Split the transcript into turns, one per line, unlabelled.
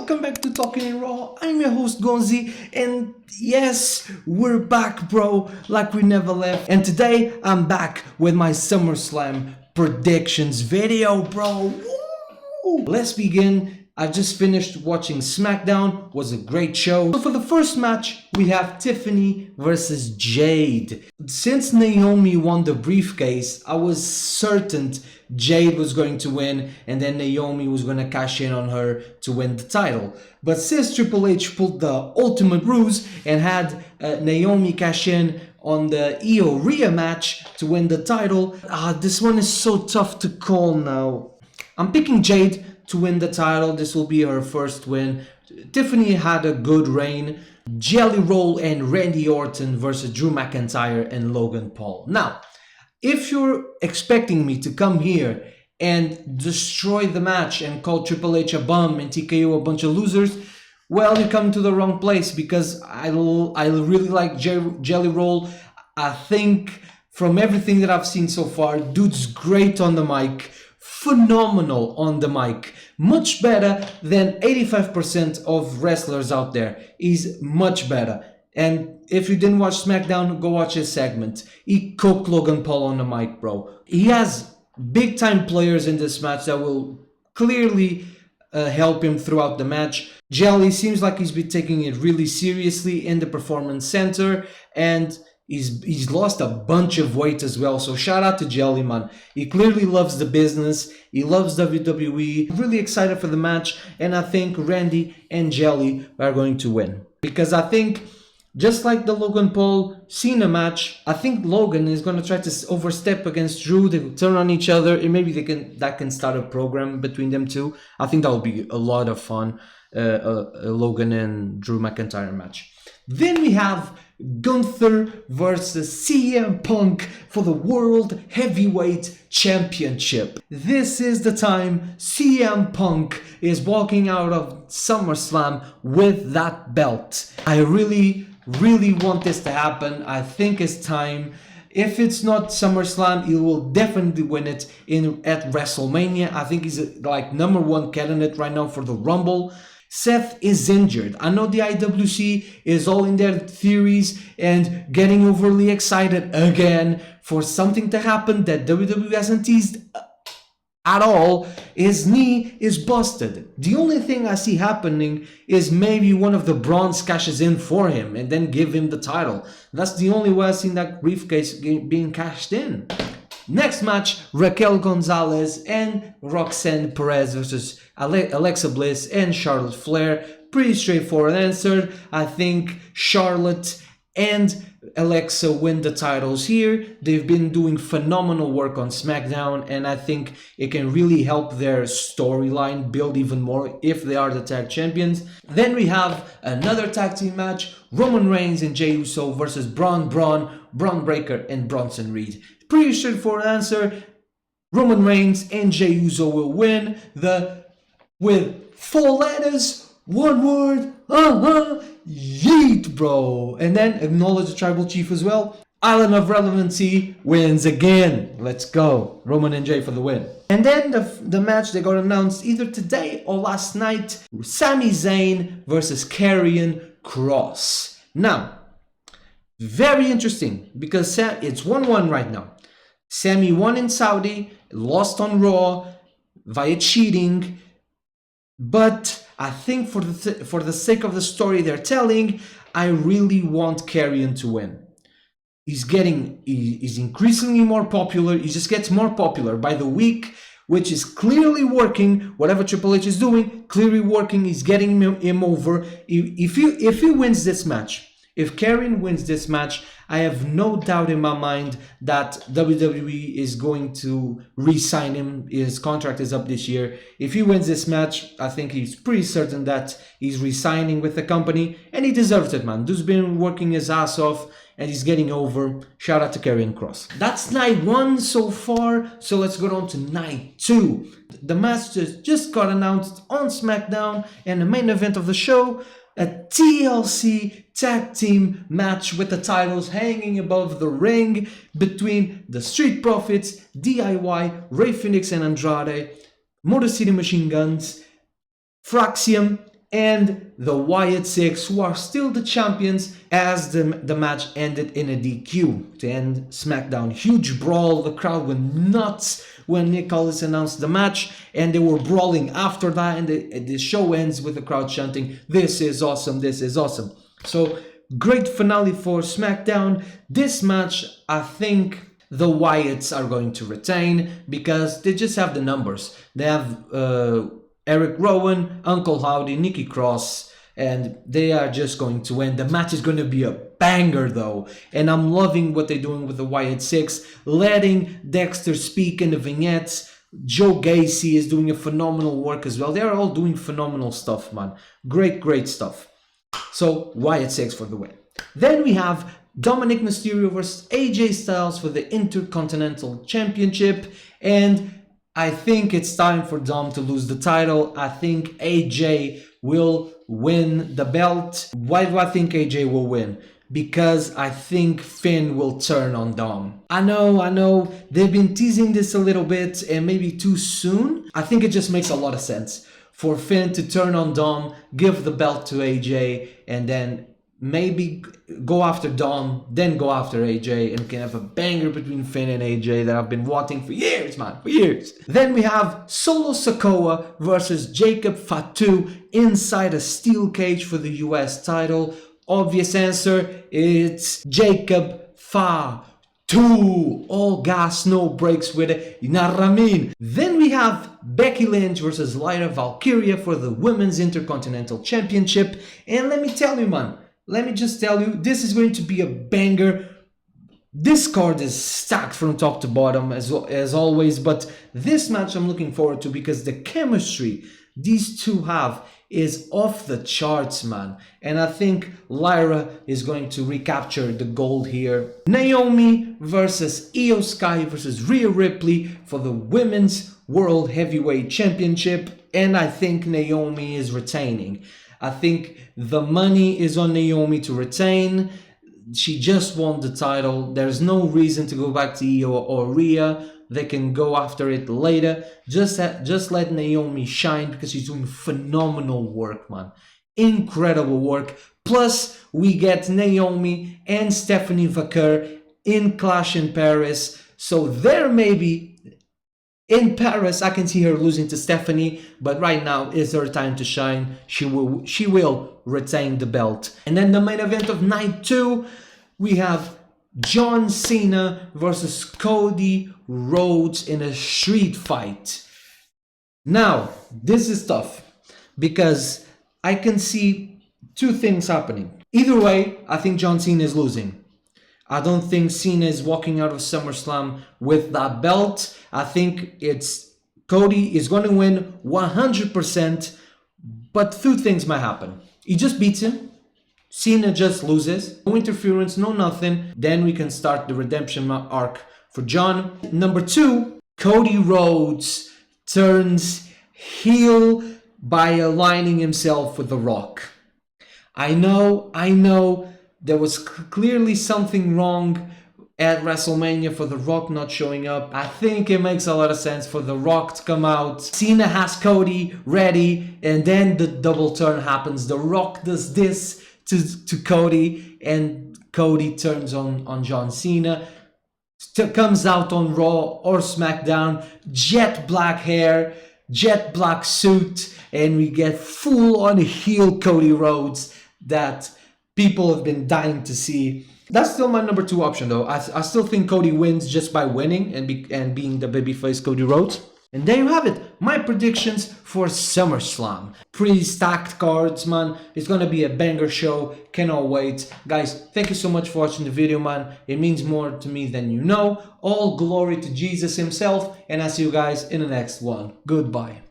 welcome back to Talkin'In Raw. I'm your host Gonzi, and yes, we're back, bro, like we never left. And today I'm back with my Summerslam predictions video, bro. Woo! Let's begin. I just finished watching SmackDown. Was a great show. So for the first match, we have Tiffany versus Jade. Since Naomi won the briefcase, I was certain Jade was going to win, and then Naomi was going to cash in on her to win the title. But since Triple H pulled the ultimate ruse and had Naomi cash in on the Io Rhea match to win the title, this one is so tough to call now. I'm picking Jade to win the title. This will be her first win. Tiffany had a good reign. Jelly Roll and Randy Orton versus Drew McIntyre and Logan Paul. Now, if you're expecting me to come here and destroy the match and call Triple H a bum and TKO a bunch of losers, well, you come to the wrong place, because I really like Jelly Roll. I think from everything that I've seen so far, dude's great on the mic, phenomenal on the mic, much better than 85% of wrestlers out there. He's much better. And if you didn't watch SmackDown, go watch his segment. He cooked Logan Paul on the mic, bro. He has big time players in this match that will clearly help him throughout the match. Jelly seems like he's been taking it really seriously in the Performance Center, and he's lost a bunch of weight as well. So shout out to Jelly, man. He clearly loves the business. He loves WWE. I'm really excited for the match, and I think Randy and Jelly are going to win, because I think, just like the Logan Paul Cena match, I think Logan is going to try to overstep against Drew. They will turn on each other, and maybe that can start a program between them two. I think that will be a lot of fun, a Logan and Drew McIntyre match. Then we have Gunther versus CM Punk for the World Heavyweight Championship. This is the time CM Punk is walking out of SummerSlam with that belt. I really want this to happen. I think it's time. If it's not SummerSlam, he will definitely win it at WrestleMania. I think he's like #1 candidate right now for the Rumble. Seth is injured. I know the IWC is all in their theories and getting overly excited again for something to happen that WWE hasn't teased at all. His knee is busted. The only thing I see happening is maybe one of the Brawns cashes in for him and then give him the title. That's the only way I've seen that briefcase being cashed in. Next match, Raquel Gonzalez and Roxanne Perez versus Alexa Bliss and Charlotte Flair. Pretty straightforward answer. I think Charlotte and Alexa win the titles here. They've been doing phenomenal work on SmackDown, and I think it can really help their storyline build even more if they are the tag champions. Then we have another tag team match, Roman Reigns and Jey Uso versus Braun Breaker and Bronson Reed. Pretty straightforward answer. Roman Reigns and Jey Uso will win with 4 letters, 1 word, yeet, bro. And then acknowledge the Tribal Chief as well. Island of Relevancy wins again. Let's go. Roman and Jey for the win. And then the match that got announced either today or last night, Sami Zayn versus Karrion Kross. Now, very interesting, because it's 1-1 right now. Sami won in Saudi, lost on Raw via cheating, but I think for the sake of the story they're telling, I really want Karrion to win. He's increasingly more popular. He just gets more popular by the week, which is clearly working. Whatever Triple H is doing, clearly working. He's getting him over. If he wins this match, if Karrion wins this match, I have no doubt in my mind that WWE is going to re-sign him. His contract is up this year. If he wins this match, I think he's pretty certain that he's re-signing with the company, and he deserves it, man. Dude's been working his ass off, and he's getting over. Shout out to Karrion Kross. That's night 1 so far, so let's go on to night 2. The match just got announced on SmackDown, and the main event of the show, a TLC tag team match with the titles hanging above the ring between the Street Profits, DIY, Rey Fenix and Andrade, Motor City Machine Guns, Fraxium, and the Wyatt Six, who are still the champions, as the match ended in a DQ to end SmackDown. Huge brawl, the crowd went nuts when Nick Aldis announced the match, and they were brawling after that, and the show ends with the crowd chanting, "This is awesome, this is awesome." So, great finale for SmackDown. This match, I think the Wyatts are going to retain because they just have the numbers. They have Eric Rowan, Uncle Howdy, Nikki Cross, and they are just going to win. The match is going to be a banger though, and I'm loving what they're doing with the Wyatt Six, letting Dexter speak in the vignettes. Joe Gacy is doing a phenomenal work as well. They are all doing phenomenal stuff, man. Great stuff. So Wyatt Six for the win. Then we have Dominic Mysterio versus AJ Styles for the Intercontinental Championship, and I think it's time for Dom to lose the title. I think AJ will win the belt. Why do I think AJ will win? Because I think Finn will turn on Dom. I know, they've been teasing this a little bit and maybe too soon. I think it just makes a lot of sense for Finn to turn on Dom, give the belt to AJ, and then maybe go after Dom, then go after AJ, and can have a banger between Finn and AJ that I've been wanting for years, man, for years. Then we have Solo Sikoa versus Jacob Fatu inside a steel cage for the US title. Obvious answer, it's Jacob Fatu. All gas, no brakes with it, you know what I mean? Then we have Becky Lynch versus Lyra Valkyria for the Women's Intercontinental Championship. And let me tell you, man, let me just tell you, this is going to be a banger. This card is stacked from top to bottom as always, but this match I'm looking forward to because the chemistry these two have is off the charts, man. And I think Lyra is going to recapture the gold here. Naomi versus Io Sky versus Rhea Ripley for the Women's World Heavyweight Championship, and I think Naomi is retaining. I think the money is on Naomi to retain. She just won the title. There's no reason to go back to Io or Rhea. They can go after it later. Just let Naomi shine because she's doing phenomenal work, man. Incredible work. Plus, we get Naomi and Stephanie Vaquer in Clash in Paris. So there maybe in Paris, I can see her losing to Stephanie, but right now is her time to shine. She will retain the belt. And then the main event of night 2, we have John Cena versus Cody Rhodes in a street fight. Now, this is tough because I can see two things happening. Either way, I think John Cena is losing. I don't think Cena is walking out of SummerSlam with that belt. I think it's Cody is going to win 100%, but two things might happen. He just beats him. Cena just loses. No interference, no nothing. Then we can start the redemption arc for John. Number 2, Cody Rhodes turns heel by aligning himself with The Rock. I know. There was clearly something wrong at WrestleMania for The Rock not showing up. I think it makes a lot of sense for The Rock to come out. Cena has Cody ready, and then the double turn happens. The Rock does this to Cody, and Cody turns on John Cena. Comes out on Raw or SmackDown, jet black hair, jet black suit, and we get full on heel Cody Rhodes that people have been dying to see. That's still my number 2 option though. I still think Cody wins just by winning and being the babyface Cody Rhodes. And there you have it, my predictions for SummerSlam. Pretty stacked cards, man. It's gonna be a banger show. Cannot wait. Guys, thank you so much for watching the video, man. It means more to me than you know. All glory to Jesus himself. And I'll see you guys in the next one. Goodbye.